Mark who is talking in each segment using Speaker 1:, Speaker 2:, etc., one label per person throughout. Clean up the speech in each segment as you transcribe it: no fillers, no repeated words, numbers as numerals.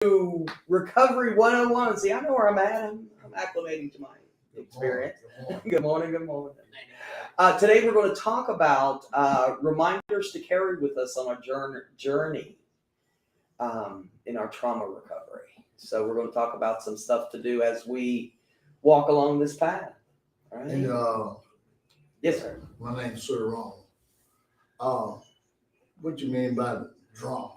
Speaker 1: to Recovery 101. See, I know where I'm at. I'm acclimating to my experience. Good morning. Good morning. Today we're going to talk about reminders to carry with us on our journey in our trauma recovery. So we're going to talk about some stuff to do as we walk along this path. All right?
Speaker 2: And
Speaker 1: yes, sir.
Speaker 2: my name's Sir Ron. What you mean by the drama?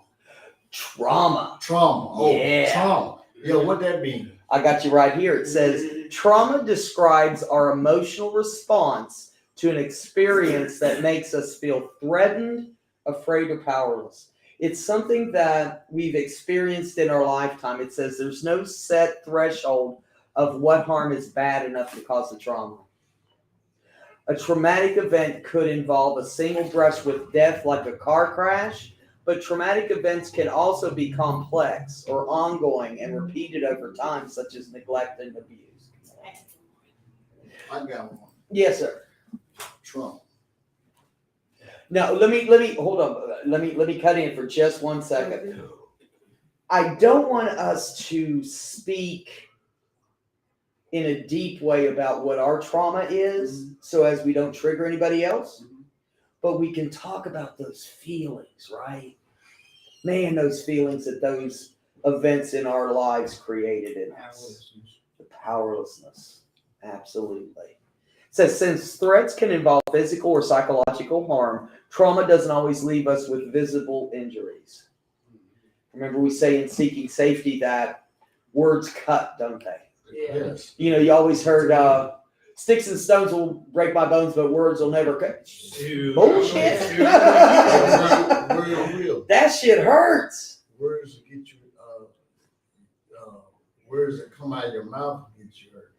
Speaker 1: Trauma.
Speaker 2: Trauma. Oh,
Speaker 1: Yeah.
Speaker 2: trauma. Yeah, what that mean?
Speaker 1: I got you right here. It says trauma describes our emotional response to an experience that makes us feel threatened, afraid, or powerless. It's something that we've experienced in our lifetime. It says there's no set threshold of what harm is bad enough to cause a trauma. A traumatic event could involve a single brush with death, like a car crash, but traumatic events can also be complex or ongoing and repeated over time, such as neglect and abuse.
Speaker 2: I got one.
Speaker 1: Yes, sir.
Speaker 2: Trauma.
Speaker 1: Now, let me hold on. Let me cut in for just 1 second. I don't want us to speak in a deep way about what our trauma is, so as we don't trigger anybody else. But we can talk about those feelings, right? Man, those feelings that those events in our lives created in us. The powerlessness. Absolutely. It says, since threats can involve physical or psychological harm, trauma doesn't always leave us with visible injuries. Remember, we say in Seeking Safety that words cut, don't they?
Speaker 2: Yes.
Speaker 1: You know, you always heard, sticks and stones will break my bones, but words will never cut. Bullshit.
Speaker 2: Real.
Speaker 1: That shit hurts.
Speaker 2: Words that get you, words that come out of your mouth get you hurt.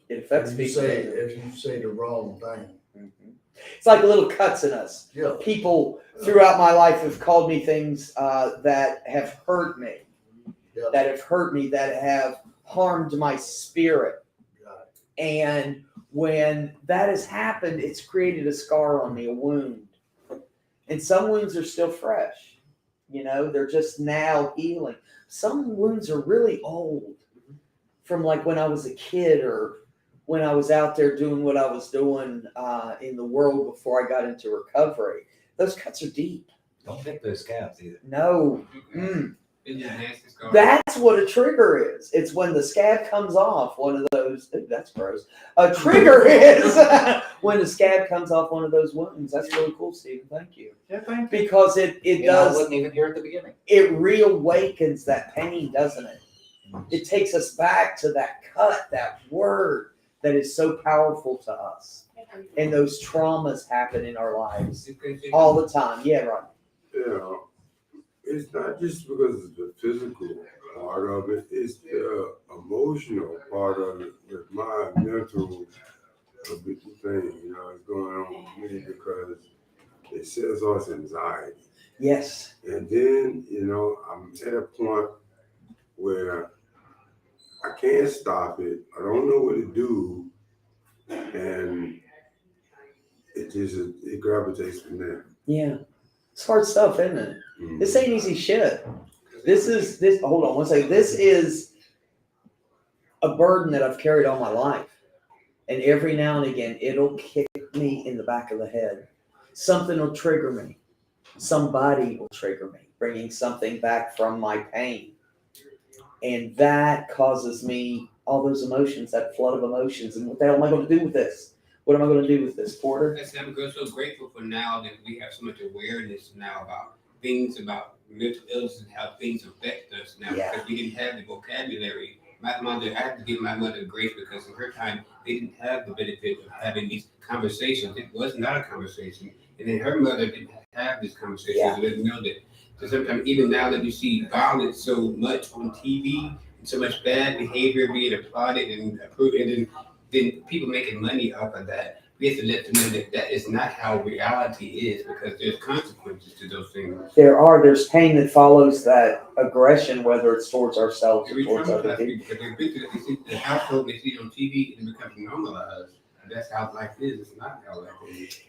Speaker 1: It affects people.
Speaker 2: If you say the wrong thing.
Speaker 1: Mm-hmm. It's like little cuts in us.
Speaker 2: Yeah.
Speaker 1: People throughout my life have called me things that have hurt me,
Speaker 2: Yeah.
Speaker 1: that have harmed my spirit. And when that has happened, it's created a scar on me, a wound. And some wounds are still fresh. You know, they're just now healing. Some wounds are really old, from like when I was a kid or when I was out there doing what I was doing in the world before I got into recovery. Those cuts are deep.
Speaker 3: Don't pick those scabs either.
Speaker 1: No. That's what a trigger is. It's when the scab comes off one of those. That's gross. A trigger is when the scab comes off one of those wounds. That's really cool, Stephen. Thank you.
Speaker 3: Yeah, thank you.
Speaker 1: Because it does.
Speaker 3: I wasn't even here at the beginning.
Speaker 1: It reawakens that pain, doesn't it? It takes us back to that cut, that word that is so powerful to us. And those traumas happen in our lives all the time. Yeah, right.
Speaker 4: Yeah. It's not just because of the physical part of it, it's the emotional part of it with my mental thing, you know, it's going on with me because it says us anxiety.
Speaker 1: Yes.
Speaker 4: And then, you know, I'm at a point where I can't stop it. I don't know what to do. And it gravitates from there.
Speaker 1: Yeah. It's hard stuff, isn't it?
Speaker 4: Mm-hmm.
Speaker 1: This ain't easy shit. Hold on one second. This is a burden that I've carried all my life. And every now and again, it'll kick me in the back of the head. Something will trigger me. Somebody will trigger me, bringing something back from my pain. And that causes me all those emotions, that flood of emotions. And what the hell am I going to do with this? What am I going to do with this, Porter?
Speaker 5: I'm so grateful for now that we have so much awareness now about things, about mental illness and how things affect us now.
Speaker 1: Yeah.
Speaker 5: Because we didn't have the vocabulary. My mother, I have to give my mother grace because in her time, they didn't have the benefit of having these conversations. It was not a conversation. And then her mother didn't have this conversation.
Speaker 1: Yeah.
Speaker 5: So didn't know that. So sometimes, even now that you see violence so much on TV, and so much bad behavior being applauded and approved, and then people making money off of that. We have to let them know that that is not how reality is, because there's consequences to those things.
Speaker 1: There's pain that follows that aggression, whether it's towards ourselves or towards other people.
Speaker 5: Because they've been through, they see the household, they see it on TV, and it becomes normalized. That's how life is. It's not how life is.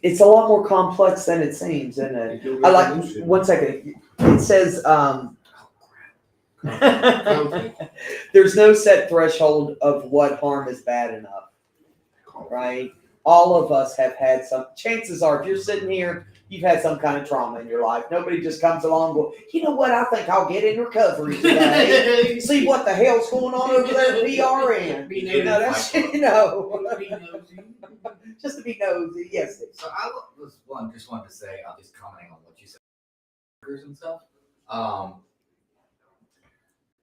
Speaker 1: It's a lot more complex than it seems, isn't it? I like 1 second. It says,
Speaker 5: Conflict.
Speaker 1: there's no set threshold of what harm is bad enough, right? All of us have had some, chances are, if you're sitting here, you've had some kind of trauma in your life. Nobody just comes along and goes, you know what, I think I'll get in recovery today. See what the hell's going on over there at PRN. You know, that's, just to be nosy, yes.
Speaker 3: So I just wanted to say, I'm just commenting on what you said, and stuff.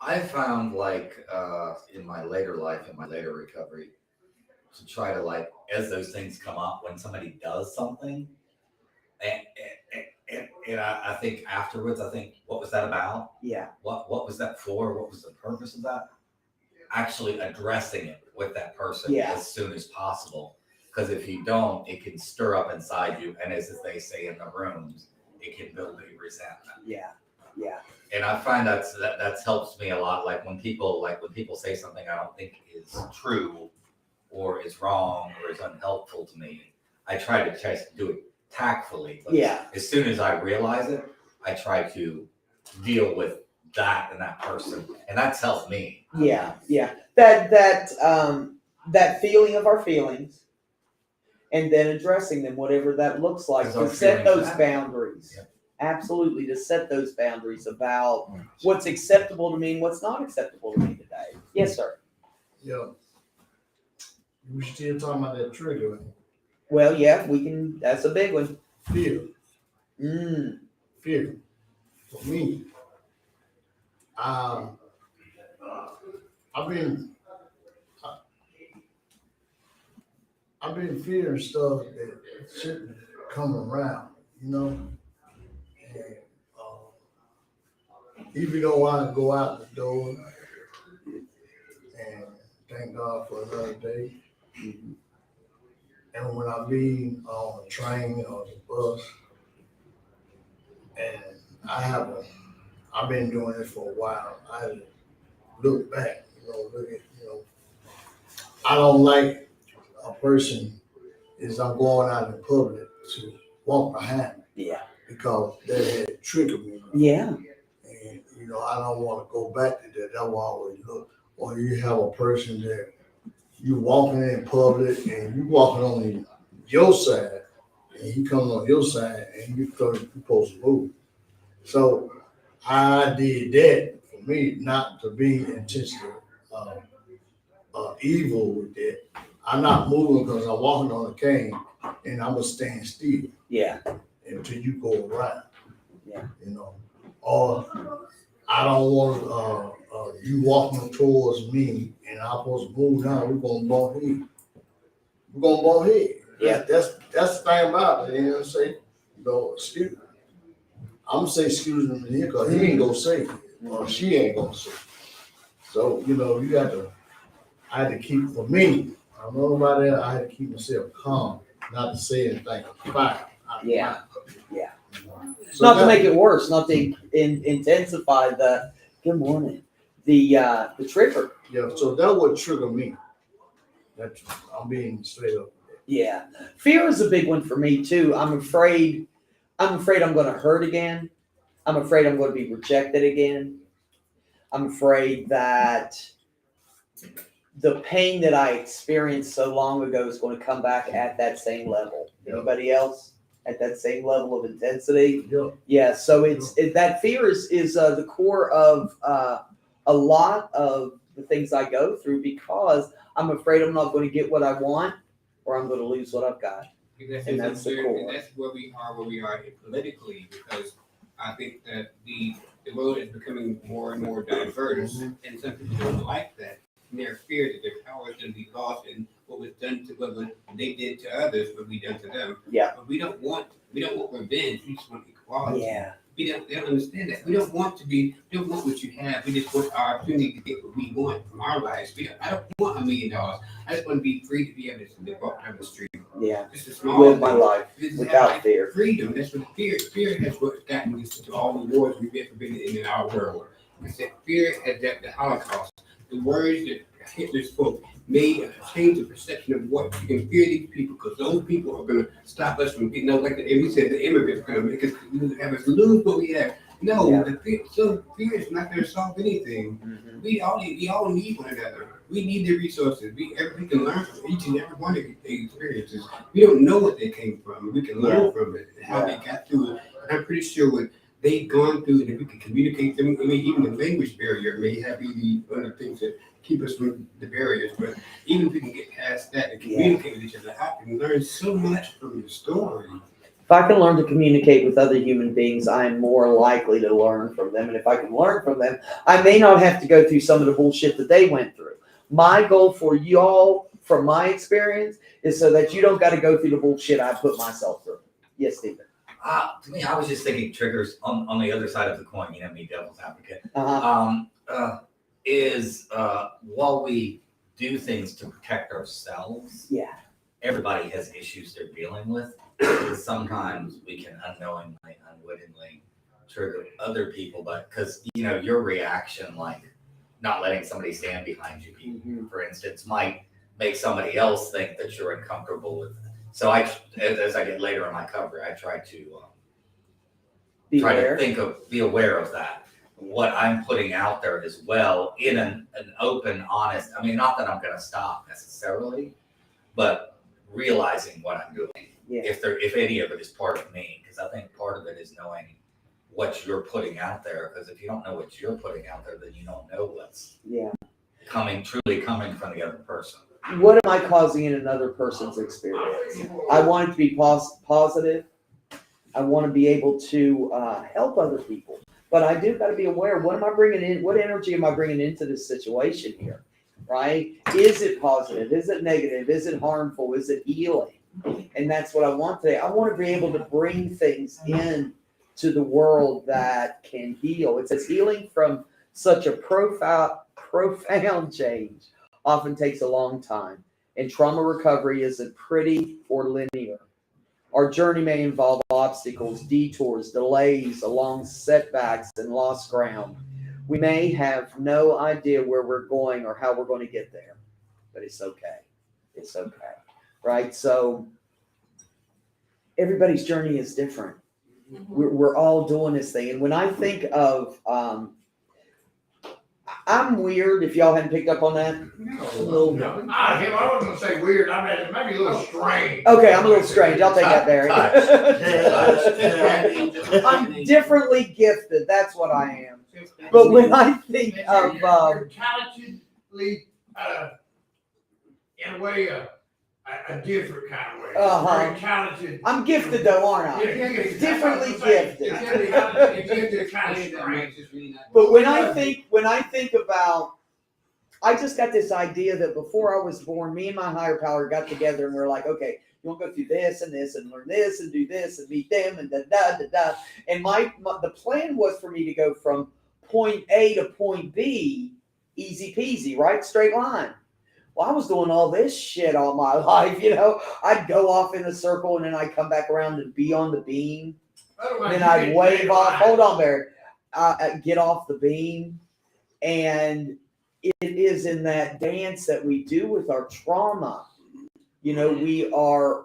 Speaker 3: I found like in my later life, in my later recovery, to try to like, as those things come up, when somebody does something, and I think afterwards, I think, what was that about?
Speaker 1: Yeah.
Speaker 3: What was that for? What was the purpose of that? Actually addressing it with that person
Speaker 1: Yeah.
Speaker 3: as soon as possible. Because if you don't, it can stir up inside you, and as they say in the rooms, it can build a resentment.
Speaker 1: Yeah. Yeah.
Speaker 3: And I find that helps me a lot. Like when people say something I don't think is true, or is wrong, or is unhelpful to me, I try to do it tactfully. But
Speaker 1: Yeah.
Speaker 3: as soon as I realize it, I try to deal with that and that person, and that's helped me.
Speaker 1: Yeah. Yeah. That feeling of our feelings, and then addressing them, whatever that looks like,
Speaker 3: Because our
Speaker 1: to set
Speaker 3: feelings
Speaker 1: those
Speaker 3: matter.
Speaker 1: boundaries.
Speaker 3: Yep.
Speaker 1: Absolutely, to set those boundaries about what's acceptable to me and what's not acceptable to me today. Yes, sir.
Speaker 2: Yeah. We still talking about that trigger,
Speaker 1: Well, yeah, we can. That's a big one.
Speaker 2: fear.
Speaker 1: Mm.
Speaker 2: For me, I've been fearing stuff that shouldn't come around, you know. And even though I go out the door, and thank God for another day. And when I be on a train or the bus, and I've been doing this for a while. I look back, I don't like a person as I'm going out in public to walk behind me
Speaker 1: Yeah.
Speaker 2: because that had triggered me.
Speaker 1: Yeah.
Speaker 2: And, I don't want to go back to that. That's why I always look. Or you have a person that you walking in public and you walking on your side and he comes on your side and you're supposed to move. So I did that for me, not to be intentionally evil with that. I'm not moving because I'm walking on a cane and I'm gonna stand still
Speaker 1: Yeah.
Speaker 2: until you go around.
Speaker 1: Yeah.
Speaker 2: Or I don't want you walking towards me and I'm supposed to move now. We're gonna bump head.
Speaker 1: Yeah.
Speaker 2: That's the thing about it. You know what I'm saying? Excuse me. I'm gonna say excuse me here because he ain't gonna say it, or she ain't gonna say it. So I had to keep, for me, I don't know about that, I had to keep myself calm, not to say anything fire.
Speaker 1: Yeah. Yeah.
Speaker 2: So
Speaker 1: Not to
Speaker 2: that-
Speaker 1: make it worse, not to intensify the good morning, the trigger.
Speaker 2: Yeah, so that would trigger me. I'm being straight up.
Speaker 1: Yeah. Fear is a big one for me too. I'm afraid I'm going to hurt again. I'm afraid I'm going to be rejected again. I'm afraid that the pain that I experienced so long ago is going to come back at that same level.
Speaker 2: Yeah.
Speaker 1: Anybody else at that same level of intensity?
Speaker 2: Yeah.
Speaker 1: Yeah. So that fear is the core of a lot of the things I go through, because I'm afraid I'm not going to get what I want, or I'm going to lose what I've got. And that's the core.
Speaker 5: And that's where we are politically, because I think that the world is becoming more and more diverse, and some people don't like that. And they're feared that their power is going to be lost, and what was done to what they did to others will be done to them.
Speaker 1: Yeah.
Speaker 5: But we don't want revenge. We just want equality.
Speaker 1: Yeah.
Speaker 5: They don't understand that. We don't want what you have. We just want our opportunity to get what we want from our lives. I don't want $1 million. I just want to be free to be able to walk down the street.
Speaker 1: Yeah.
Speaker 5: Just a small
Speaker 1: Live my
Speaker 5: thing.
Speaker 1: life
Speaker 5: Just
Speaker 1: without
Speaker 5: have
Speaker 1: fear.
Speaker 5: freedom. That's what fear has what gotten us to all the wars we've been forbidden in our world. I said fear has the Holocaust. The words that Hitler spoke made a change the perception of what you can fear these people, because those people are going to stop us from getting, like we said, the immigrants are going to make us have us lose what we have. No,
Speaker 1: Yeah.
Speaker 5: fear is not going to solve anything.
Speaker 1: Mhm.
Speaker 5: We all need one another. We need the resources. We can learn from each and every one of the experiences. We don't know what they came from. We can learn from it and how they got through it. And I'm pretty sure what they've gone through, and if we can communicate them, I mean, even the language barrier may have be one of the things that keep us from the barriers. But even if we can get past that and communicate with each other, I can learn so much from the story.
Speaker 1: If I can learn to communicate with other human beings, I am more likely to learn from them. And if I can learn from them, I may not have to go through some of the bullshit that they went through. My goal for y'all, from my experience, is so that you don't got to go through the bullshit I put myself through. Yes, Stephen.
Speaker 3: To me, I was just thinking triggers on the other side of the coin, you know, me devil's advocate, is while we do things to protect ourselves,
Speaker 1: Yeah.
Speaker 3: everybody has issues they're dealing with. Sometimes we can unknowingly, unwittingly trigger other people, but because, you know, your reaction, like not letting somebody stand behind you, for instance, might make somebody else think that you're uncomfortable with it. So as I get later in my cover, I try to
Speaker 1: Be
Speaker 3: try
Speaker 1: aware.
Speaker 3: to be aware of that. What I'm putting out there as well in an open, honest, I mean, not that I'm going to stop necessarily, but realizing what I'm doing.
Speaker 1: Yeah.
Speaker 3: If any of it is part of me, because I think part of it is knowing what you're putting out there. Because if you don't know what you're putting out there, then you don't know what's
Speaker 1: Yeah.
Speaker 3: truly coming from the other person.
Speaker 1: What am I causing in another person's experience? I want it to be positive. I want to be able to help other people. But I do got to be aware, what am I bringing in? What energy am I bringing into this situation here? Right? Is it positive? Is it negative? Is it harmful? Is it healing? And that's what I want today. I want to be able to bring things in to the world that can heal. It says healing from such a profound change often takes a long time, and trauma recovery isn't pretty or linear. Our journey may involve obstacles, detours, delays, along setbacks, and lost ground. We may have no idea where we're going or how we're going to get there, but it's okay. It's okay, right? So everybody's journey is different. We're all doing this thing, and when I think of, I'm weird. If y'all hadn't picked up on that, a little bit.
Speaker 6: I wasn't gonna say weird. I mean, maybe a little strange.
Speaker 1: Okay, I'm a little strange. I'll take that, Barry.
Speaker 2: Yeah.
Speaker 1: I'm differently gifted. That's what I am. But when I think of,
Speaker 6: You're talentedly, in a way, a different kind of way.
Speaker 1: Uh-huh.
Speaker 6: Very talented.
Speaker 1: I'm gifted though, aren't I? Differently gifted.
Speaker 6: It's kind of strange.
Speaker 1: But when I think about, I just got this idea that before I was born, me and my higher power got together and we're like, okay, you want to go through this and learn this and do this and meet them and da da da da. And the plan was for me to go from point A to point B, easy peasy, right? Straight line. Well, I was doing all this shit all my life, you know. I'd go off in a circle and then I'd come back around and be on the beam. And then I'd wave off. Hold on, Barry. I'd get off the beam. And it is in that dance that we do with our trauma. You know,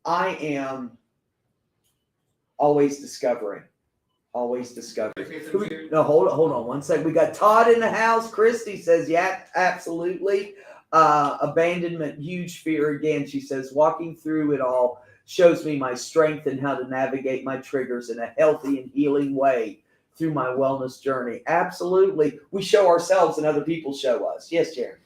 Speaker 1: I am always discovering. Always discovering. No, hold on one second. We got Todd in the house. Christy says, yeah, absolutely. Abandonment, huge fear again. She says, walking through it all shows me my strength and how to navigate my triggers in a healthy and healing way through my wellness journey. Absolutely. We show ourselves and other people show us. Yes, Jerry.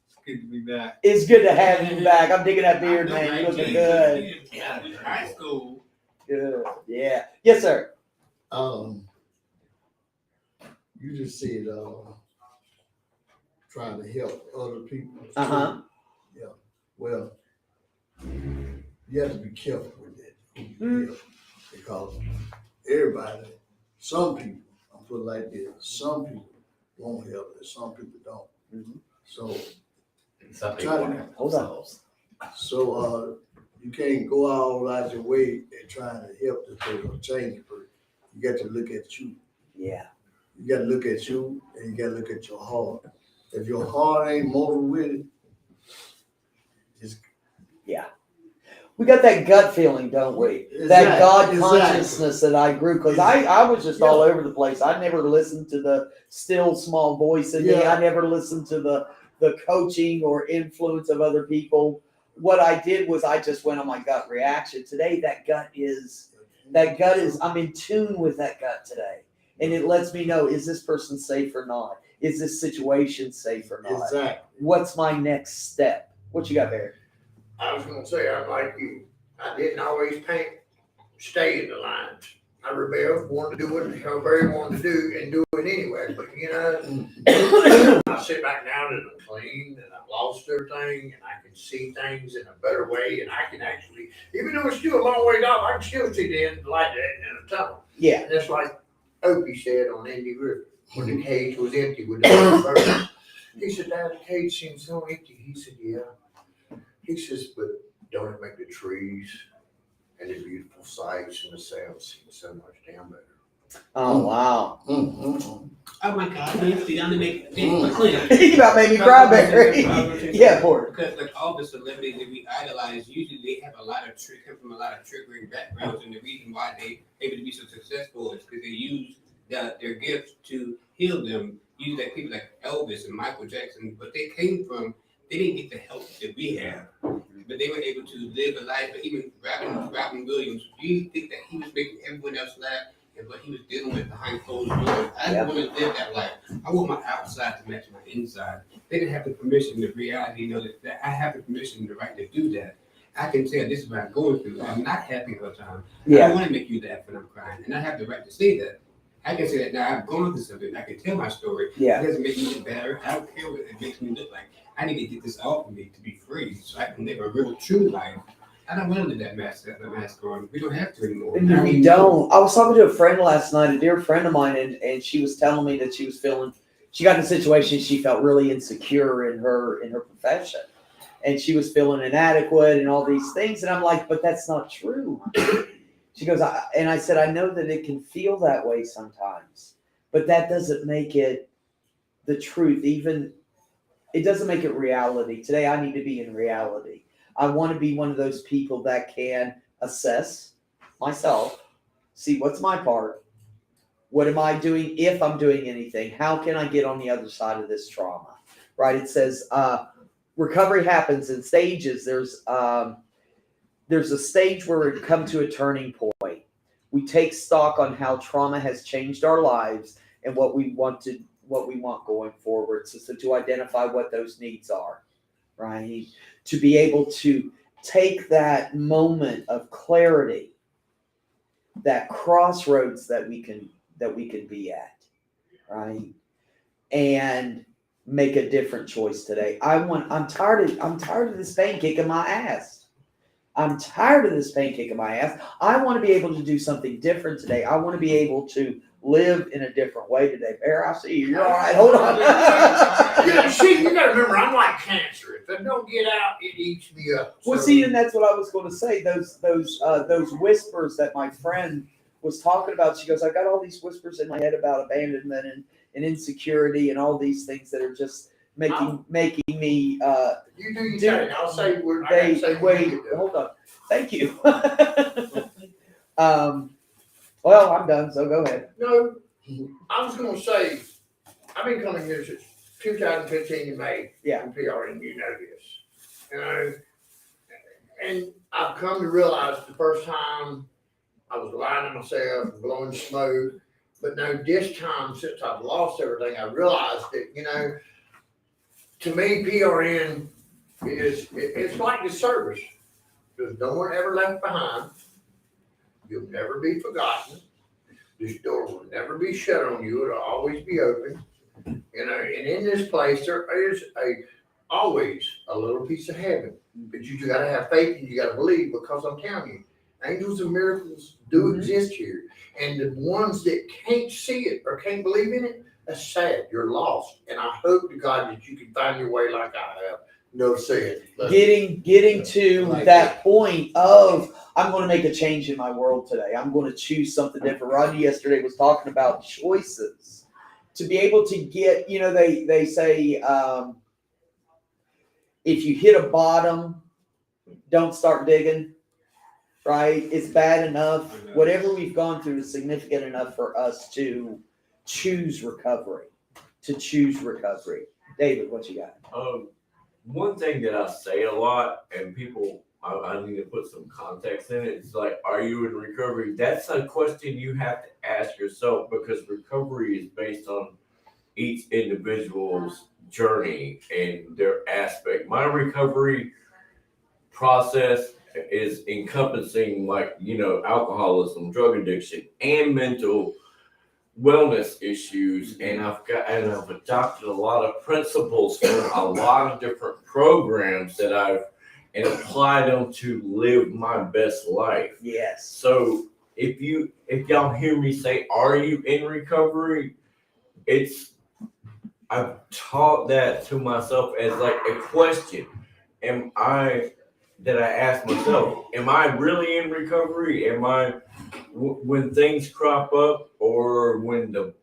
Speaker 5: It's good to be back.
Speaker 1: It's good to have you back. I'm digging that beard, man. You're looking good.
Speaker 5: Yeah, high school.
Speaker 1: Good. Yeah. Yes, sir.
Speaker 2: You just said, trying to help other people.
Speaker 1: Uh-huh.
Speaker 2: Yeah, well, you have to be careful with that. Who you help, because everybody, some people, I'm put it like this, some people won't help and some people don't.
Speaker 1: Mhm.
Speaker 2: So,
Speaker 3: Some people want to help
Speaker 1: Hold on.
Speaker 3: themselves.
Speaker 2: you can't go all out your way and trying to help the person or change the person. You got to look at you.
Speaker 1: Yeah.
Speaker 2: You got to look at you and you got to look at your heart. If your heart ain't molded with it,
Speaker 1: We got that gut feeling, don't we? That God
Speaker 2: Exactly.
Speaker 1: consciousness that I grew, because I was just all over the place. I never listened to the still small voice in me.
Speaker 2: Yeah.
Speaker 1: I never listened to the coaching or influence of other people. What I did was I just went on my gut reaction. Today, that gut is, I'm in tune with that gut today. And it lets me know, is this person safe or not? Is this situation safe or not?
Speaker 2: Exactly.
Speaker 1: What's my next step? What you got, Barry?
Speaker 6: I was gonna say, I'm like you. I didn't always stay in the lines. I rebelled, wanted to do what Barry wanted to do and do it anyway. But I sit back down and I'm clean and I've lost everything and I can see things in a better way and I can actually, even though it's still a long way off, I can still see the end of the light in a tunnel.
Speaker 1: Yeah.
Speaker 6: And it's like Opie said on Andy Griffith when the cage was empty with the bird. He said, Dad, the cage seems so empty. He said, yeah. He says, but don't it make the trees and the beautiful sights and the sounds seem so much damn better?
Speaker 1: Oh, wow.
Speaker 2: Mm-hmm.
Speaker 5: Oh my God, man, see, I'm gonna make clean.
Speaker 1: You about made me cry, Barry. Yeah, Port.
Speaker 5: Because like all the celebrities that we idolize, usually they have come from a lot of triggering backgrounds, and the reason why they able to be so successful is because they use their gifts to heal them. Use like people like Elvis and Michael Jackson, but they didn't get the help that we have, but they were able to live a life. But even Robin Williams, do you think that he was making everyone else laugh? And what he was dealing with behind closed doors. I didn't want to live that life. I want my outside to match my inside. They didn't have the permission, the reality, that I have the permission, the right to do that. I can tell this is what I'm going through. I'm not happy all the time. I don't want to make you laugh when I'm crying. And I have the right to say that. I can say that now I've gone through something. I can tell my story.
Speaker 1: Yeah.
Speaker 5: It doesn't make me look better. I don't care what it makes me look like. I need to get this off of me to be free so I can live a real true life. I don't want to live that mask on. We don't have to anymore.
Speaker 1: And we don't. I was talking to a friend last night, a dear friend of mine, and she was telling me that she got in a situation, she felt really insecure in her profession. And she was feeling inadequate and all these things. And I'm like, but that's not true. She goes, I said, I know that it can feel that way sometimes, but that doesn't make it the truth. Even, it doesn't make it reality. Today, I need to be in reality. I want to be one of those people that can assess myself, see what's my part, what am I doing if I'm doing anything, how can I get on the other side of this trauma, right? It says recovery happens in stages. There's a stage where we come to a turning point. We take stock on how trauma has changed our lives and what we want going forward. So to identify what those needs are, right? To be able to take that moment of clarity, that crossroads that we can be at, right? And make a different choice today. I'm tired of this pain kicking my ass. I'm tired of this pain kicking my ass. I want to be able to do something different today. I want to be able to live in a different way today. Bear, I see you. You're all right. Hold on.
Speaker 6: See, you gotta remember, I'm like cancer. If it don't get out, it eats me up.
Speaker 1: Well, see, and that's what I was going to say. Those whispers that my friend was talking about. She goes, I got all these whispers in my head about abandonment and insecurity and all these things that are just making me.
Speaker 6: You do your thing. I'll say what I gotta say.
Speaker 1: Wait, hold on. Thank you. Well, I'm done, so go ahead.
Speaker 6: No, I was gonna say, I've been coming here since 2015 in May.
Speaker 1: Yeah.
Speaker 6: From PRN, you know this. And I've come to realize the first time I was lying to myself and blowing smoke. But no, this time since I've lost everything, I realized that, to me, PRN it's like the service. There's no one ever left behind. You'll never be forgotten. This door will never be shut on you. It'll always be open. And in this place, there is always a little piece of heaven. But you got to have faith and you got to believe, because I'm telling you, angels and miracles do exist here. And the ones that can't see it or can't believe in it, that's sad. You're lost. And I hope to God that you can find your way like I have. No saying.
Speaker 1: Getting to that point of, I'm going to make a change in my world today. I'm going to choose something different. Rodney yesterday was talking about choices. To be able to get, they say, if you hit a bottom, don't start digging. right? It's bad enough. Whatever we've gone through is significant enough for us to choose recovery. David, what you got?
Speaker 7: One thing that I say a lot, and people, I need to put some context in it. It's like, are you in recovery? That's a question you have to ask yourself, because recovery is based on each individual's journey and their aspect. My recovery process is encompassing, like, alcoholism, drug addiction, and mental wellness issues, and I've adopted a lot of principles from a lot of different programs that I've applied them to live my best life.
Speaker 1: Yes.
Speaker 7: So if y'all hear me say, "Are you in recovery?" I've taught that to myself as like a question. That I ask myself, am I really in recovery? Am I, when things crop up, or when the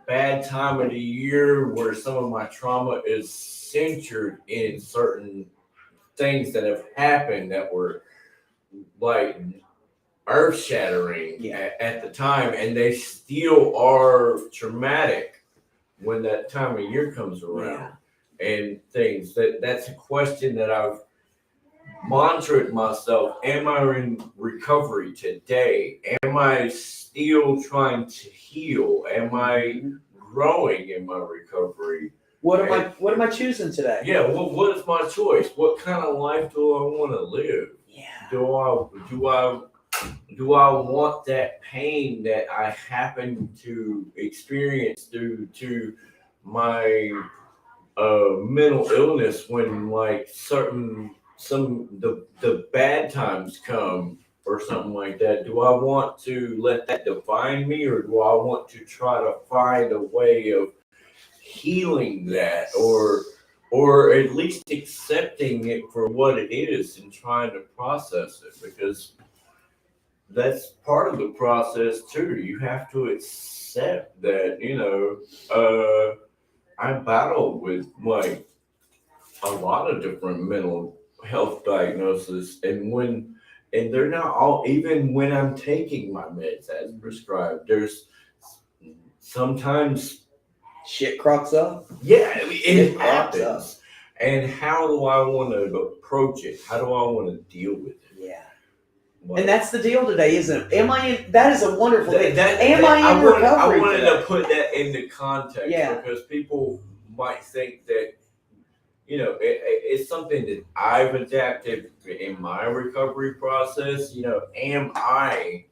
Speaker 7: bad time of the year where some of my trauma is centered in certain things that have happened that were like earth shattering at the time, and they still are traumatic when that time of year comes around, and things that's a question that I've mantraed myself. Am I in recovery today? Am I still trying to heal? Am I growing in my recovery?
Speaker 1: What am I choosing today?
Speaker 7: Yeah, what is my choice? What kind of life do I want to live?
Speaker 1: Yeah.
Speaker 7: Do I want that pain that I happen to experience due to my mental illness, when like the bad times come or something like that? Do I want to let that define me, or do I want to try to find a way of healing that, or at least accepting it for what it is and trying to process it? Because that's part of the process too. You have to accept that, I battle with like a lot of different mental health diagnoses, and they're not all, even when I'm taking my meds as prescribed, there's sometimes
Speaker 1: shit crops up.
Speaker 7: Yeah, I mean, it
Speaker 1: crops
Speaker 7: happens. And how do I want to approach it? How do I want to deal with it?
Speaker 1: Yeah.
Speaker 7: Like,
Speaker 1: And that's the deal today, isn't it? That is a wonderful thing.
Speaker 7: I wanted to put that into context, because people might think that, it's something that I've adapted in my recovery process. Am I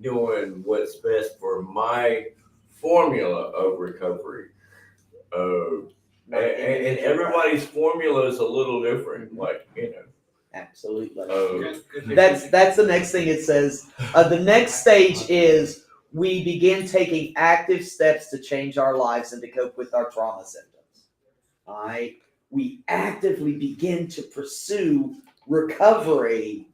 Speaker 7: doing what's best for my formula of recovery? And everybody's formula is a little different,
Speaker 1: Absolutely. That's the next thing it says. The next stage is we begin taking active steps to change our lives and to cope with our trauma symptoms. All right. We actively begin to pursue recovery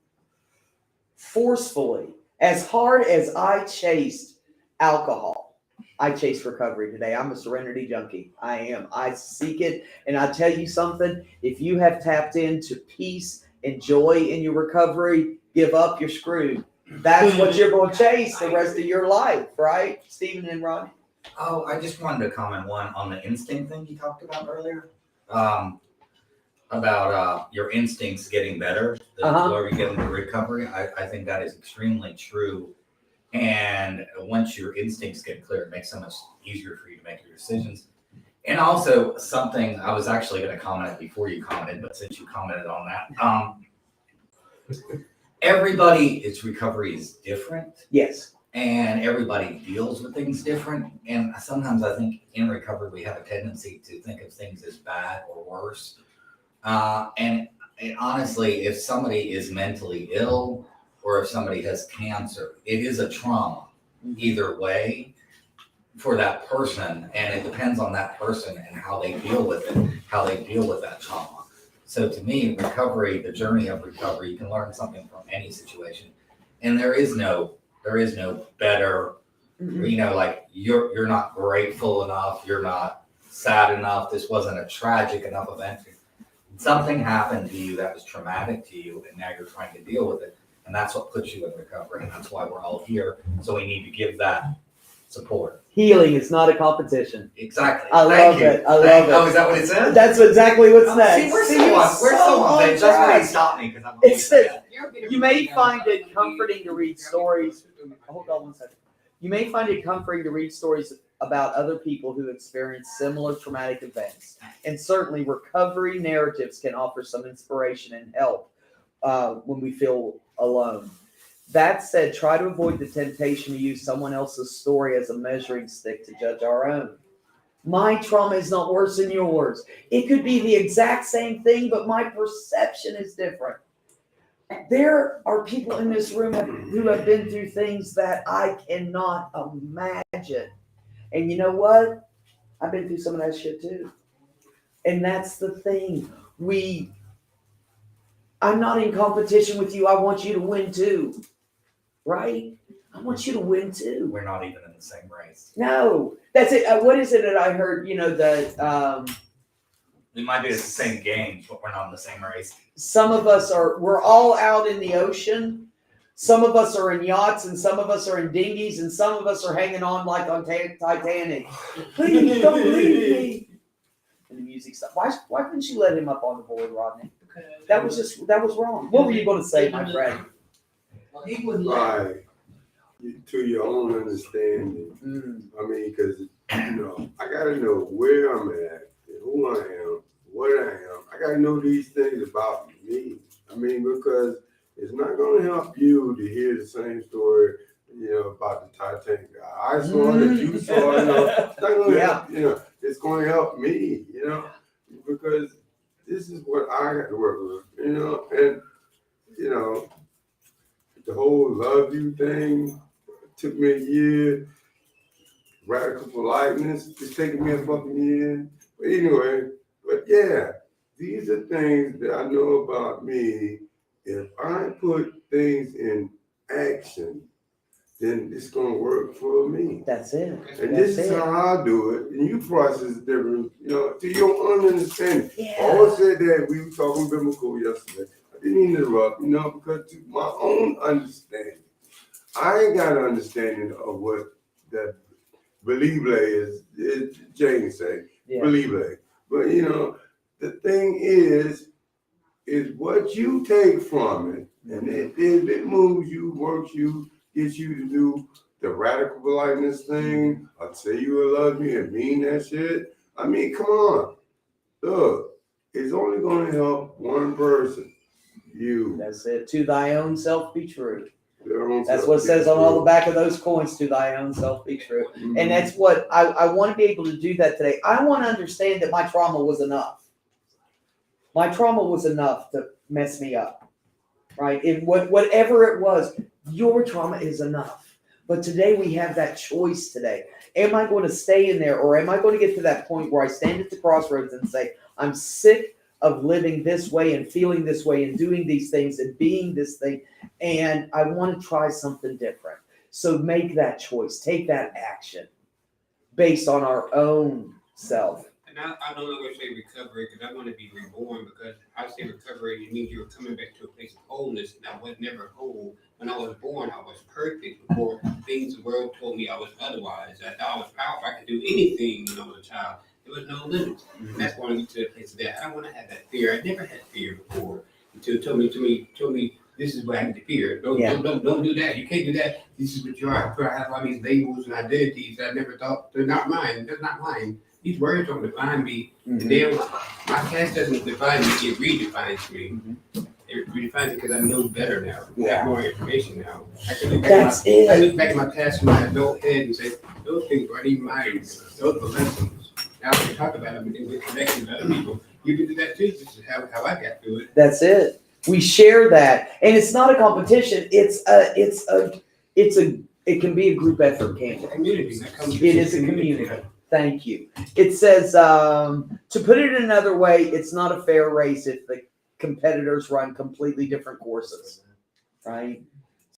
Speaker 1: forcefully. As hard as I chased alcohol, I chase recovery today. I'm a serenity junkie. I am. I seek it. And I tell you something, if you have tapped into peace and joy in your recovery, give up, you're screwed. That's what you're going to chase the rest of your life, right? Stephen and Ronnie?
Speaker 3: Oh, I just wanted to comment on the instinct thing you talked about earlier. About your instincts getting better the longer you get into recovery. I think that is extremely true. And once your instincts get clear, it makes it so much easier for you to make your decisions. And also something I was actually going to comment before you commented, but since you commented on that, everybody's recovery is different.
Speaker 1: Yes.
Speaker 3: And everybody deals with things different. And sometimes I think in recovery, we have a tendency to think of things as bad or worse. And honestly, if somebody is mentally ill or if somebody has cancer, it is a trauma either way for that person. And it depends on that person and how they deal with it, how they deal with that trauma. So to me, recovery, the journey of recovery, you can learn something from any situation. And there is no better, like you're not grateful enough, you're not sad enough, this wasn't a tragic enough event something happened to you that was traumatic to you, and now you're trying to deal with it. And that's what puts you in recovery, and that's why we're all here. So we need to give that support.
Speaker 1: Healing is not a competition.
Speaker 3: Exactly.
Speaker 1: I
Speaker 3: Thank
Speaker 1: love
Speaker 3: you.
Speaker 1: it. I love
Speaker 3: Thank-
Speaker 1: it.
Speaker 3: Oh, is that what it says?
Speaker 1: That's exactly what's
Speaker 3: Oh,
Speaker 1: next.
Speaker 3: See, we're
Speaker 1: See,
Speaker 3: so
Speaker 1: you're
Speaker 3: on, we're so on page. That's why
Speaker 1: track.
Speaker 3: he stopped me, because I'm.
Speaker 1: It says,
Speaker 5: You're
Speaker 1: you may find it comforting to read stories. Hold on one second. You may find it comforting to read stories about other people who experience similar traumatic events. And certainly recovery narratives can offer some inspiration and help when we feel alone. That said, try to avoid the temptation to use someone else's story as a measuring stick to judge our own. My trauma is not worse than yours. It could be the exact same thing, but my perception is different. There are people in this room who have been through things that I cannot imagine. And you know what? I've been through some of that shit too. And that's the thing. I'm not in competition with you. I want you to win too. Right? I want you to win too.
Speaker 3: We're not even in the same race.
Speaker 1: No, that's it. What is it that I heard? You know, that
Speaker 3: We might be in the same games, but we're not in the same race.
Speaker 1: some of us we're all out in the ocean. Some of us are in yachts, and some of us are in dinghies, and some of us are hanging on like on Titanic. Please don't leave me. And the music stopped. Why couldn't you let him up on the board, Rodney? That was wrong. What were you going to say, my friend?
Speaker 6: Well, he wouldn't let me.
Speaker 4: Right. To your own understanding.
Speaker 1: Mm,
Speaker 4: I mean, because, I got to know where I'm at, and who I am, what I am. I got to know these things about me. I mean, because it's not going to help you to hear the same story, about the Titanic. I saw it, you saw it. It's not going to help, it's going to help me, because this is what I got to work with, and, the whole love you thing took me a year. Radical politeness, it's taking me a fucking year. But anyway, these are things that I know about me. If I put things in action, then it's gonna work for me.
Speaker 1: that's it.
Speaker 4: And this
Speaker 1: That's
Speaker 4: is
Speaker 1: it.
Speaker 4: how I do it. And you process different, to your own understanding. I
Speaker 1: Yeah.
Speaker 4: always said that we were talking biblical yesterday. I didn't interrupt, because to my own understanding, I ain't got an understanding of what that believe is. James say,
Speaker 1: Yeah.
Speaker 4: believe. But the thing is what you take from it, and if it moves you, works you, gets you to do the radical politeness thing, or say you will love me and mean that shit. I mean, come on. Look, it's only gonna help one person. You.
Speaker 1: That's it. To thy own self be true.
Speaker 4: Their own
Speaker 1: That's
Speaker 4: self.
Speaker 1: what it says on all the back of those coins. To thy own self be true. And that's what I want to be able to do that today. I want to understand that my trauma was enough. My trauma was enough to mess me up, right? And whatever it was, your trauma is enough. But today we have that choice today. Am I going to stay in there, or am I going to get to that point where I stand at the crossroads and say, I'm sick of living this way and feeling this way and doing these things and being this thing, and I want to try something different. So make that choice, take that action based on our own self.
Speaker 5: And I don't know what to say recovery, because I want to be reborn, because I say recovery, it means you're coming back to a place of wholeness, and I was never whole. When I was born, I was perfect before things the world told me I was otherwise. I thought I was powerful, I could do anything when I was a child. There was no limits. And that's why I get to the place of that. I don't want to have that fear. I never had fear before. Until told me this is what I need to fear. Don't do that. You can't do that. This is what you are. I have all these labels and identities that I never thought they're not mine. They're not mine. These words don't define me. And then my past doesn't define me, it redefines me. It redefines it because I know better now. I have more information now. I can look back at my past in my adult head and say, those things weren't even mine. Those were lessons. Now I can talk about them and get connected with other people. You can do that too. This is how I got through it.
Speaker 1: That's it. We share that, and it's not a competition. It can be a group effort, can't it?
Speaker 5: Community. That comes
Speaker 1: It is a community. Thank you. It says, to put it another way, it's not a fair race if the competitors run completely different courses, right?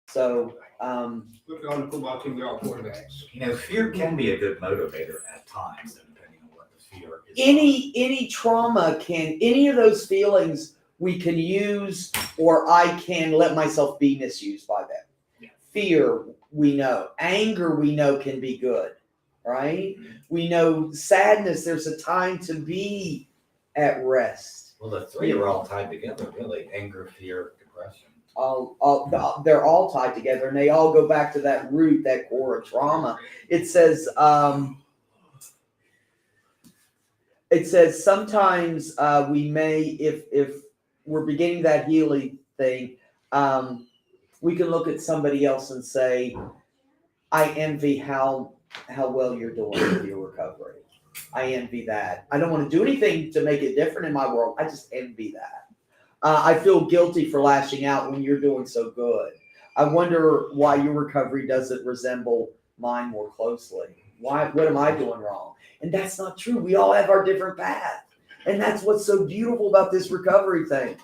Speaker 1: So,
Speaker 5: Look at all the football team, they're all quarterbacks.
Speaker 3: Fear can be a good motivator at times, depending on what the fear fear is
Speaker 1: any trauma any of those feelings we can use, or I can let myself be misused by them.
Speaker 5: Yeah.
Speaker 1: Fear, we know. Anger, we know can be good, right? We know sadness, there's a time to be at rest.
Speaker 3: Well, the three are all tied together, really. Anger, fear, depression.
Speaker 1: They're all tied together, and they all go back to that root, that core of trauma. It says sometimes we may, if we're beginning that healing thing, we can look at somebody else and say, I envy how well you're doing with your recovery. I envy that. I don't want to do anything to make it different in my world. I just envy that. I feel guilty for lashing out when you're doing so good. I wonder why your recovery doesn't resemble mine more closely. Why? What am I doing wrong? And that's not true. We all have our different path. And that's what's so beautiful about this recovery thing.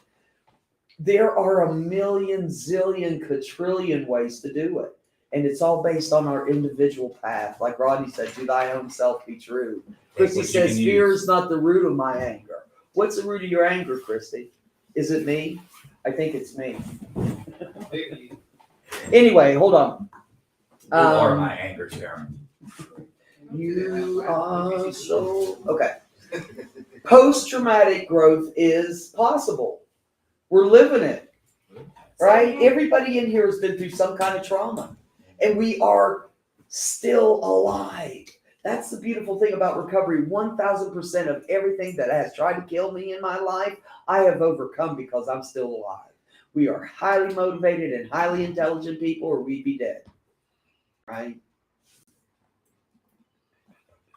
Speaker 1: There are a million, zillion, quadrillion ways to do it. And it's all based on our individual path. Like Rodney said, to thy own self be true. Christy
Speaker 3: What you
Speaker 1: says,
Speaker 3: can
Speaker 1: fear
Speaker 3: use.
Speaker 1: is not the root of my anger. What's the root of your anger, Christy? Is it me? I think it's me. Anyway, hold on.
Speaker 3: You are my anger, Sharon.
Speaker 1: You are so okay. Post-traumatic growth is possible. We're living it, right? Everybody in here has been through some kind of trauma, and we are still alive. That's the beautiful thing about recovery. 1,000% of everything that has tried to kill me in my life, I have overcome because I'm still alive. We are highly motivated and highly intelligent people, or we'd be dead, right?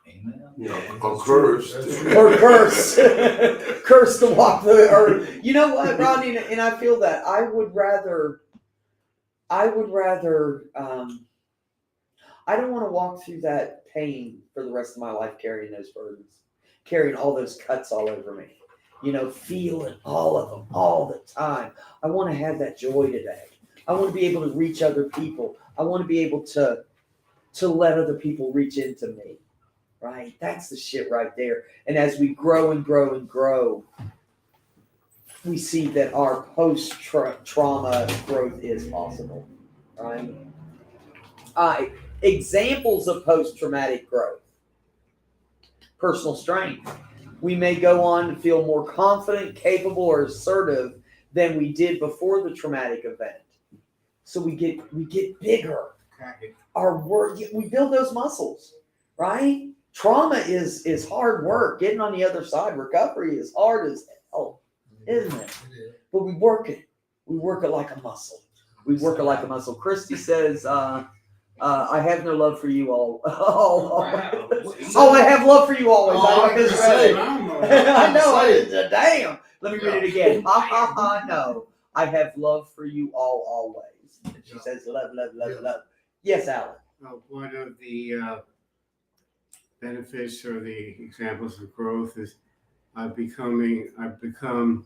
Speaker 3: Amen.
Speaker 4: Or cursed.
Speaker 1: Or curse. Curse to walk the earth. You know what, Rodney, and I feel that I would rather I don't want to walk through that pain for the rest of my life carrying those burdens, carrying all those cuts all over me, feeling all of them all the time. I want to have that joy today. I want to be able to reach other people. I want to be able to let other people reach into me. Right? That's the shit right there. And as we grow and grow and grow, we see that our post-trauma growth is possible. Right? Examples of post-traumatic growth. Personal strength. We may go on to feel more confident, capable, or assertive than we did before the traumatic event. So we get bigger. Our work, we build those muscles, right? Trauma is hard work. Getting on the other side, recovery is hard as hell, isn't it? But we work it. We work it like a muscle. We work it like a muscle. Christy says, I have no love for you all. Oh, I have love for you always. I misread it. I know. Damn. Let me read it again. Ha ha ha. No, I have love for you all always. And she says, love, love, love, love. Yes, Alan.
Speaker 8: One of the benefits or the examples of growth is I've become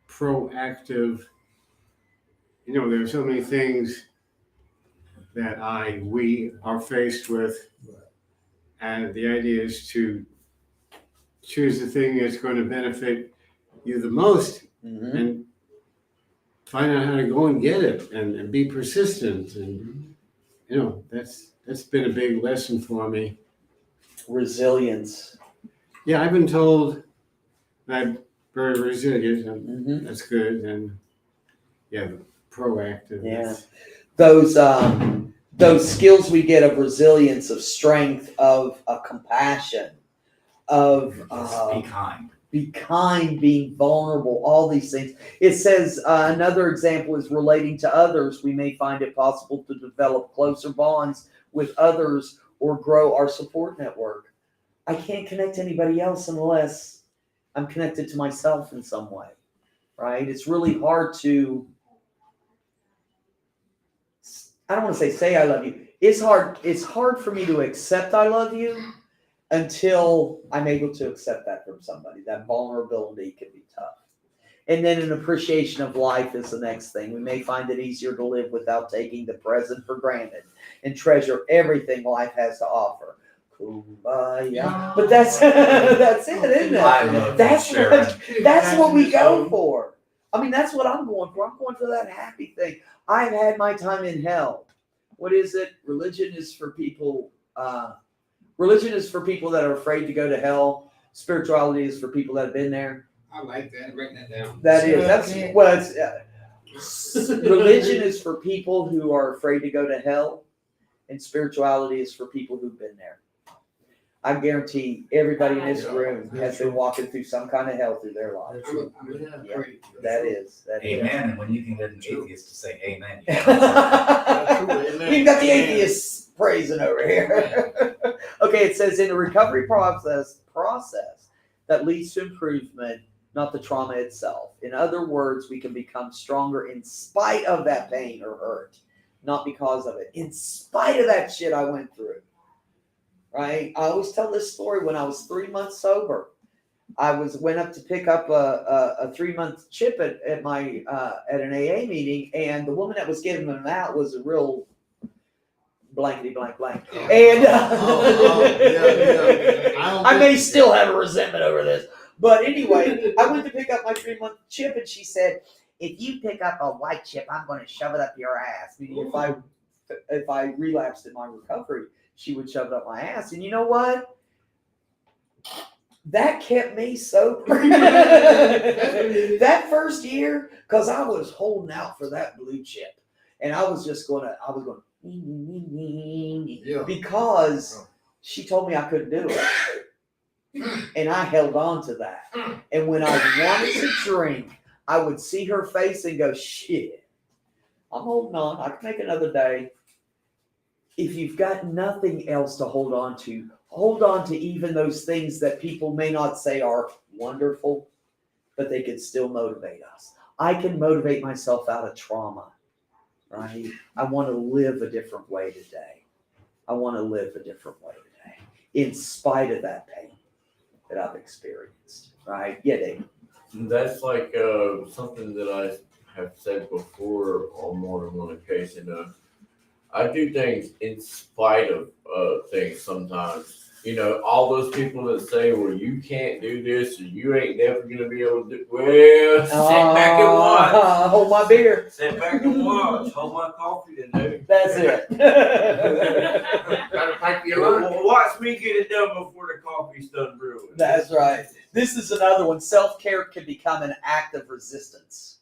Speaker 8: proactive. There are so many things that we are faced with, and the idea is to choose the thing that's going to benefit you the most,
Speaker 1: Mm-hmm.
Speaker 8: and find out how to go and get it, and be persistent, and that's been a big lesson for me.
Speaker 1: Resilience.
Speaker 8: Yeah, I've been told I'm very resilient, and
Speaker 1: Mm-hmm.
Speaker 8: that's good, and proactive.
Speaker 1: Yeah. Those skills we get of resilience, of strength, of compassion, of
Speaker 3: Be kind.
Speaker 1: being vulnerable, all these things. It says another example is relating to others. We may find it possible to develop closer bonds with others or grow our support network. I can't connect to anybody else unless I'm connected to myself in some way, right? It's really hard to, I don't want to say I love you. It's hard for me to accept I love you until I'm able to accept that from somebody. That vulnerability can be tough. And then an appreciation of life is the next thing. We may find it easier to live without taking the present for granted and treasure everything life has to offer. kumbaya. But that's that's it, isn't
Speaker 3: I
Speaker 1: it?
Speaker 3: love
Speaker 1: That's
Speaker 3: Sharon.
Speaker 1: what that's what we go for. I mean, that's what I'm going for. I'm going for that happy thing. I've had my time in hell. What is it? Religion is for people. Religion is for people that are afraid to go to hell. Spirituality is for people that have been there.
Speaker 5: I like that. Write that down.
Speaker 1: That is. That's well. It's religion is for people who are afraid to go to hell, and spirituality is for people who've been there. I guarantee everybody in this room has been walking through some kind of hell through their life.
Speaker 6: Yeah.
Speaker 1: That is.
Speaker 3: Amen. And when you can get an atheist to say amen.
Speaker 1: You've got the atheists praising over here. Okay, it says in the recovery process that leads to improvement, not the trauma itself. In other words, we can become stronger in spite of that pain or hurt, not because of it. In spite of that shit I went through. Right? I always tell this story. When I was 3 months sober, I went up to pick up a 3-month chip at an AA meeting, and the woman that was giving them out was a real blankety blank. And I may still have a resentment over this. But anyway, I went to pick up my 3-month chip, and she said, "If you pick up a white chip, I'm going to shove it up your ass." Meaning if I relapsed in my recovery, she would shove it up my ass. And you know what? That kept me sober. That first year, because I was holding out for that blue chip. And I was going, because she told me I couldn't do it. And I held on to that. And when I wanted to drink, I would see her face and go, shit, I'm holding on. I can make another day. If you've got nothing else to hold on to even those things that people may not say are wonderful, but they can still motivate us. I can motivate myself out of trauma, right? I want to live a different way today. In spite of that pain that I've experienced, right? Yeah, Dave.
Speaker 7: That's like something that I have said before on more than one occasion. I do things in spite of things sometimes. You know, all those people that say, well, you can't do this or you ain't never going to be able to do well, sit back and watch.
Speaker 1: Hold my beer.
Speaker 7: Sit back and watch. Hold my coffee today.
Speaker 1: That's it.
Speaker 6: Gotta pack your lunch.
Speaker 7: Well, watch me get it done before the coffee's done brewing.
Speaker 1: That's right. This is another one. Self-care can become an act of resistance.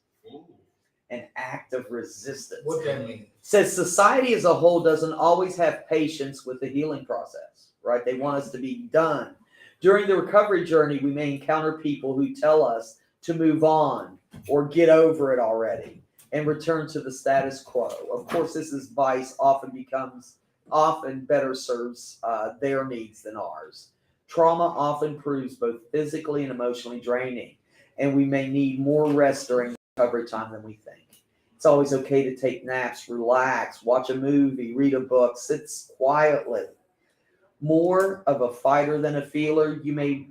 Speaker 1: An act of resistance.
Speaker 2: What that mean?
Speaker 1: Says society as a whole doesn't always have patience with the healing process, right? They want us to be done. During the recovery journey, we may encounter people who tell us to move on or get over it already and return to the status quo. Of course, this advice often better serves their needs than ours. Trauma often proves both physically and emotionally draining, and we may need more rest during recovery time than we think. It's always okay to take naps, relax, watch a movie, read a book, sit quietly. More of a fighter than a feeler, you may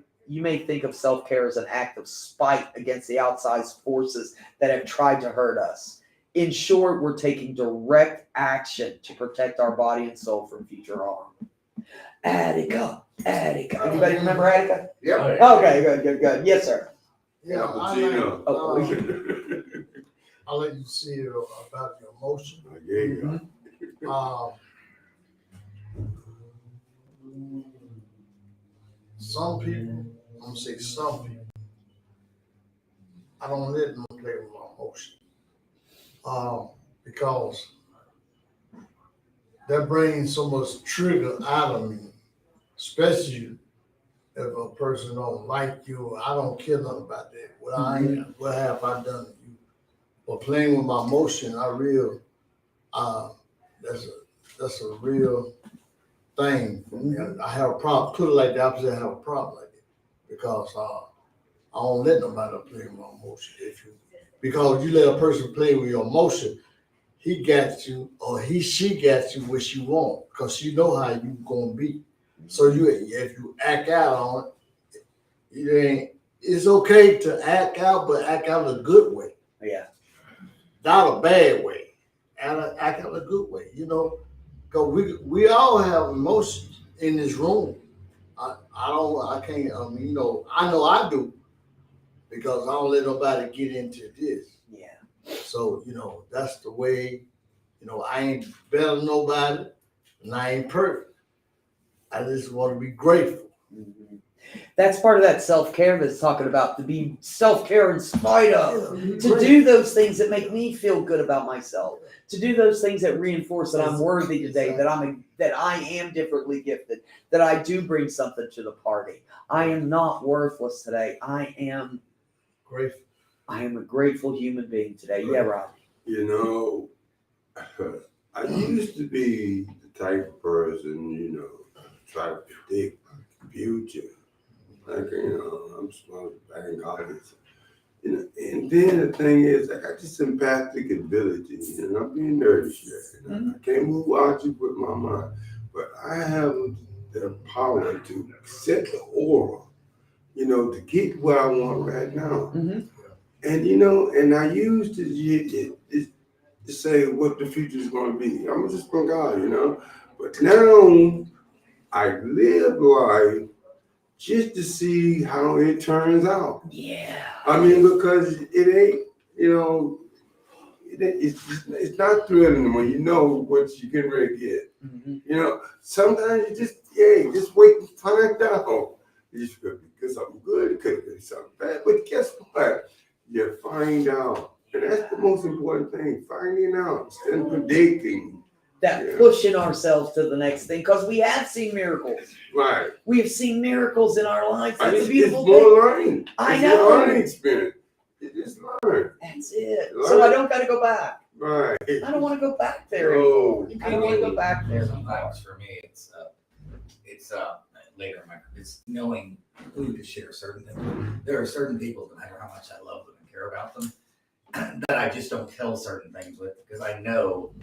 Speaker 1: think of self-care as an act of spite against the outside forces that have tried to hurt us. In short, we're taking direct action to protect our body and soul from future harm. Attica. Everybody remember Attica?
Speaker 6: Yep.
Speaker 1: Okay, good. Yes, sir.
Speaker 2: Yeah,
Speaker 4: Cappuccino.
Speaker 2: I'll let you see it about your emotion.
Speaker 4: I gave you.
Speaker 2: Some people, I'm gonna say some people, I don't let them play with my emotion. Because that brings so much trigger out of me, especially if a person don't like you. I don't care nothing about that. What have I done to you? But playing with my emotion, that's a real thing for me. I have a problem. Put it like the opposite. I have a problem like it because I don't let nobody play with my emotion. Because you let a person play with your emotion, he got you or she got you what you want because she know how you gonna be. So if you act out on it, it's okay to act out, but act out in a good way.
Speaker 1: Yeah.
Speaker 2: Not a bad way. Act out in a good way, you know. Because we all have emotions in this room. I can't, you know I do, because I don't let nobody get into this.
Speaker 1: Yeah.
Speaker 2: So, you know, that's the way, you know, I ain't better than nobody, and I ain't perfect. I just want to be grateful.
Speaker 1: Mhm. That's part of that self-care that's talking about, to be self-care in spite of, to do those things that make me feel good about myself, to do those things that reinforce that I'm worthy today, that I am differently gifted, that I do bring something to the party. I am not worthless today. I am
Speaker 2: Grateful.
Speaker 1: a grateful human being today. Yeah, Rob.
Speaker 4: You know, I used to be the type of person, you know, try to predict the future. Like, you know, I'm supposed to bang others. You know, and then the thing is, I got this empathic ability, and I'm being nerdy here. You know? I can't move logic with my mind, but I have the power to set the aura, you know, to get what I want right now.
Speaker 1: Mhm.
Speaker 4: And you know, and I used to say what the future is going to be. I'm just going God, you know. But now I live life just to see how it turns out.
Speaker 1: Yeah.
Speaker 4: I mean, because it ain't, you know, it's not thrilling when you know what you're getting ready to get.
Speaker 1: Mhm.
Speaker 4: You know, sometimes you just wait and find out. It could be something good, it could be something bad, but guess what? You find out. And that's the most important thing, finding out instead of predicting.
Speaker 1: That
Speaker 4: Yeah.
Speaker 1: pushing ourselves to the next thing, because we have seen miracles.
Speaker 4: Right.
Speaker 1: We have seen miracles in our lives.
Speaker 4: And
Speaker 1: That's a
Speaker 4: it's
Speaker 1: beautiful
Speaker 4: more
Speaker 1: thing.
Speaker 4: learning.
Speaker 1: I
Speaker 4: It's
Speaker 1: know.
Speaker 4: a learning experience. You just learn.
Speaker 1: That's it. So I don't got to go back.
Speaker 4: Right.
Speaker 1: I don't want to go back there
Speaker 4: No.
Speaker 1: anymore. I don't want to go back there anymore.
Speaker 3: Sometimes for me, it's later in my career, it's knowing who to share certain things with. There are certain people, no matter how much I love them and care about them, that I just don't tell certain things with, because I know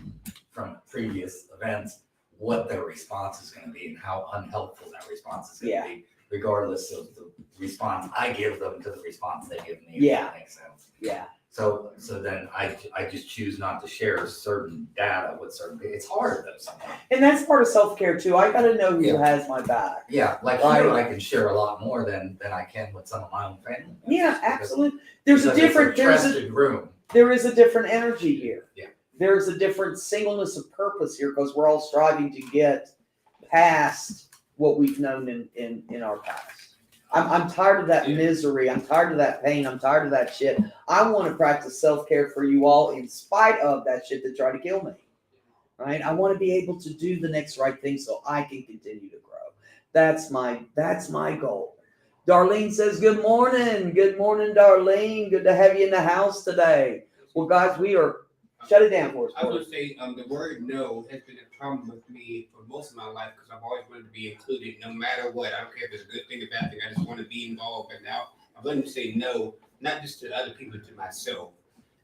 Speaker 3: from previous events what their response is going to be and how unhelpful that response is going to be, regardless of the response I give them to the response they give me. If
Speaker 1: Yeah.
Speaker 3: that makes sense.
Speaker 1: Yeah.
Speaker 3: So then I just choose not to share certain data with certain people. It's hard though sometimes.
Speaker 1: And that's part of self-care too. I got to know who
Speaker 3: Yeah.
Speaker 1: has my back.
Speaker 3: Yeah, like
Speaker 1: Right.
Speaker 3: here I can share a lot more than I can with some of my own family members.
Speaker 1: Yeah,
Speaker 3: Because-
Speaker 1: absolutely. There's a
Speaker 3: because it's
Speaker 1: different,
Speaker 3: trusted room.
Speaker 1: there is a different energy here.
Speaker 3: Yeah.
Speaker 1: There's a different singleness of purpose here, because we're all striving to get past what we've known in our past. I'm tired of that misery. I'm tired of that pain. I'm tired of that shit. I want to practice self-care for you all in spite of that shit that tried to kill me. Right? I want to be able to do the next right thing so I can continue to grow. That's my goal. Darlene says, good morning. Good morning, Darlene. Good to have you in the house today. Well, guys, we are, shut it down for us.
Speaker 5: I would say the word no has been a problem with me for most of my life, because I've always wanted to be included no matter what. I don't care if it's a good thing or bad thing. I just want to be involved. But now I've learned to say no, not just to other people, to myself.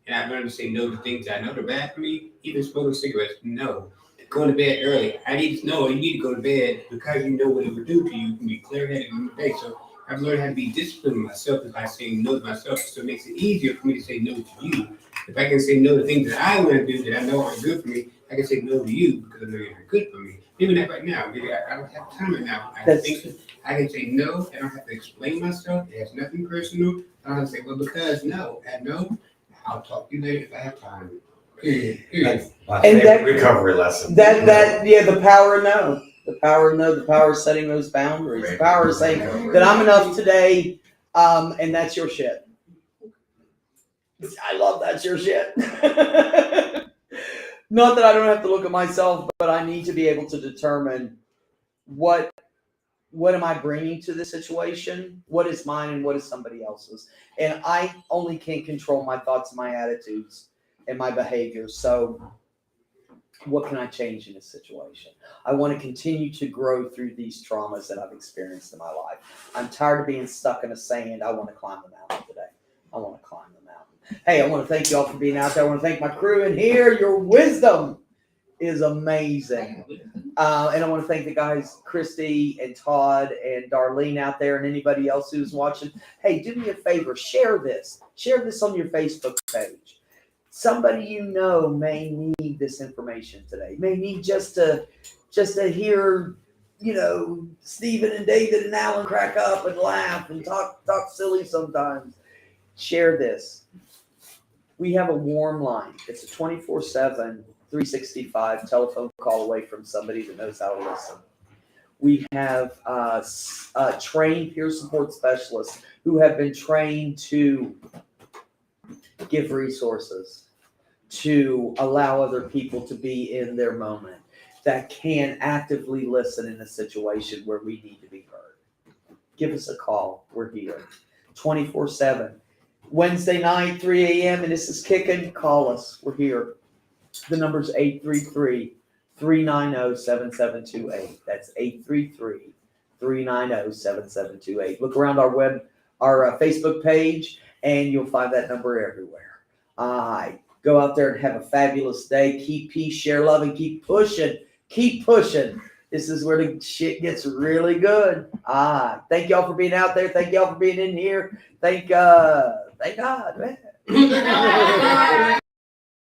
Speaker 5: And I've learned to say no to things that I know are bad for me, even smoking cigarettes. No. Going to bed early. I need to know you need to go to bed because you know what it would do to you. You can be clear-headed in the day. So I've learned how to be disciplined with myself by saying no to myself. So it makes it easier for me to say no to you. If I can say no to things that I want to do that I know aren't good for me, I can say no to you because I know you're good for me. Maybe not right now. Maybe I don't have time right now. I can say no. I don't have to explain myself. It has nothing personal. I don't have to say, well, because no. And no, I'll talk to you later if I have time. Period.
Speaker 3: That's my
Speaker 1: And
Speaker 3: favorite
Speaker 1: that-
Speaker 3: recovery lesson.
Speaker 1: The power of no. The power of no, the power of setting those boundaries, the power of saying that I'm enough today, and that's your shit. I love that's your shit. Not that I don't have to look at myself, but I need to be able to determine what am I bringing to the situation, what is mine and what is somebody else's. And I only can control my thoughts and my attitudes and my behaviors. So what can I change in this situation? I want to continue to grow through these traumas that I've experienced in my life. I'm tired of being stuck in the sand. I want to climb the mountain today. I want to climb the mountain. Hey, I want to thank you all for being out there. I want to thank my crew in here. Your wisdom is amazing. And I want to thank the guys, Christy and Todd and Darlene out there and anybody else who's watching. Hey, do me a favor. Share this. Share this on your Facebook page. Somebody you know may need this information today. May need just to hear Stephen and David and Alan crack up and laugh and talk silly sometimes. Share this. We have a warm line. It's a 24/7, 365 telephone call away from somebody that knows how to listen. We have trained peer support specialists who have been trained to give resources, to allow other people to be in their moment, that can actively listen in a situation where we need to be heard. Give us a call. We're here 24/7. Wednesday night, 3 a.m., and this is kicking. Call us. We're here. The number's 833-390-7728. That's 833-390-7728. Look around our Facebook page, and you'll find that number everywhere. Go out there and have a fabulous day. Keep peace, share love, and keep pushing. Keep pushing. This is where the shit gets really good. Thank y'all for being out there. Thank y'all for being in here. Thank God, man.